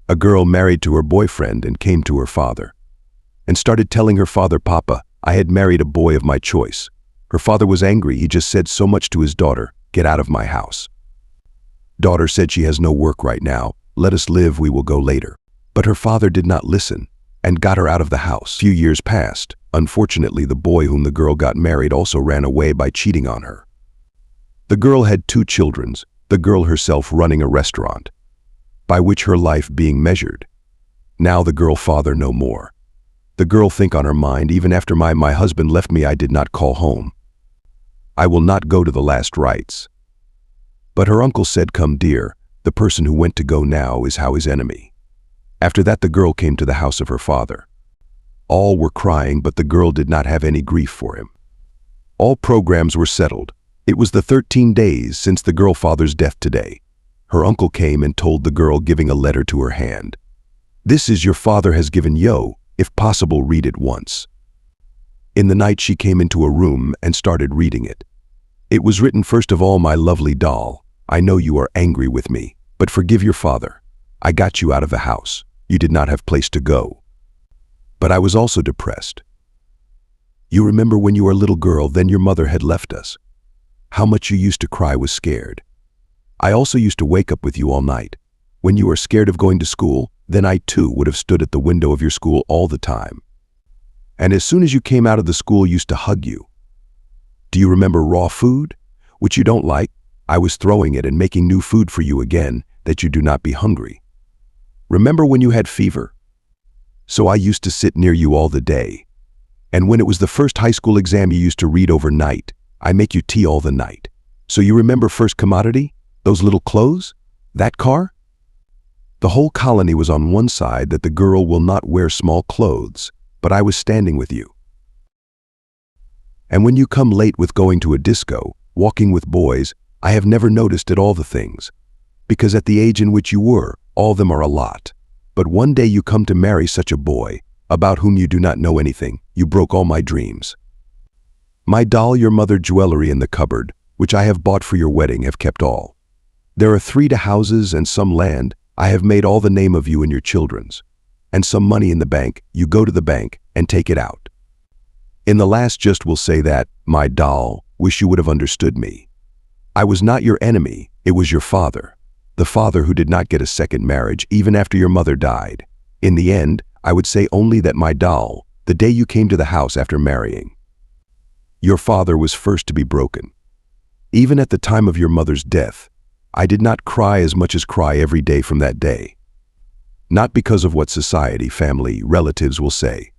A girl married to her boyfriend and came to her father and started telling her father, "Papa, I had married a boy of my choice." Her father was angry. He just said so much to his daughter, "Get out of my house." Daughter said she has no work right now. Let us live, we will go later. But her father did not listen and got her out of the house. Few years passed. Unfortunately, the boy whom the girl got married also ran away by cheating on her. The girl had 2 children, the girl herself running a restaurant, by which her life being measured. Now the girl father no more. The girl think on her mind, even after my husband left me, I did not call home. I will not go to the last rites. But her uncle said, "Come, dear, the person who went to go now is how his enemy." After that the girl came to the house of her father. All were crying, but the girl did not have any grief for him. All programs were settled. It was the 13 days since the girl father's death today. Her uncle came and told the girl, giving a letter to her hand. "This is your father has given yo, if possible read it once." In the night she came into a room and started reading it. It was written, "First of all, my lovely doll, I know you are angry with me, but forgive your father. I got you out of the house. You did not have place to go. But I was also depressed. You remember when you were a little girl, then your mother had left us. How much you used to cry, was scared. I also used to wake up with you all night. When you were scared of going to school, then I too would have stood at the window of your school all the time. And as soon as you came out of the school, used to hug you. Do you remember raw food, which you don't like? I was throwing it and making new food for you again, that you do not be hungry. Remember when you had fever? So I used to sit near you all the day. And when it was the first high school exam, you used to read overnight. I make you tea all the night. So you remember first commodity? Those little clothes? That car? The whole colony was on one side that the girl will not wear small clothes, but I was standing with you. And when you come late with going to a disco, walking with boys, I have never noticed at all the things. Because at the age in which you were, all them are a lot. But one day you come to marry such a boy, about whom you do not know anything. You broke all my dreams. My doll, your mother jewelry in the cupboard, which I have bought for your wedding, have kept all. There are 3 houses and some land. I have made all the name of you and your children's. And some money in the bank. You go to the bank and take it out. In the last just will say that, my doll, wish you would have understood me. I was not your enemy, it was your father. The father who did not get a second marriage even after your mother died. In the end, I would say only that, my doll, the day you came to the house after marrying, your father was first to be broken. Even at the time of your mother's death, I did not cry as much as cry every day from that day. Not because of what society, family, relatives will say.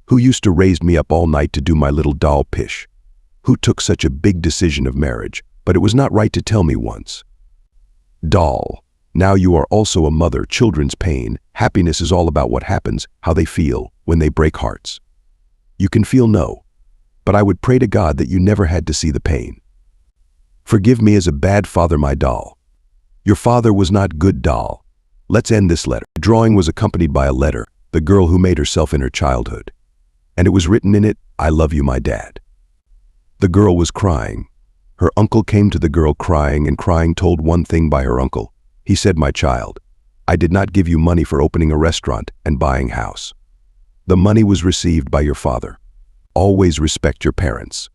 Who used to raise me up all night to do my little doll pish? Who took such a big decision of marriage, but it was not right to tell me once. Doll, now you are also a mother, children's pain, happiness is all about what happens, how they feel, when they break hearts. You can feel no, but I would pray to God that you never had to see the pain. Forgive me as a bad father, my doll. Your father was not good, doll. Let's end this letter. The drawing was accompanied by a letter, the girl who made herself in her childhood. And it was written in it, I love you, my dad. The girl was crying. Her uncle came to the girl crying and crying, told one thing by her uncle. He said, my child, I did not give you money for opening a restaurant and buying house. The money was received by your father. Always respect your parents.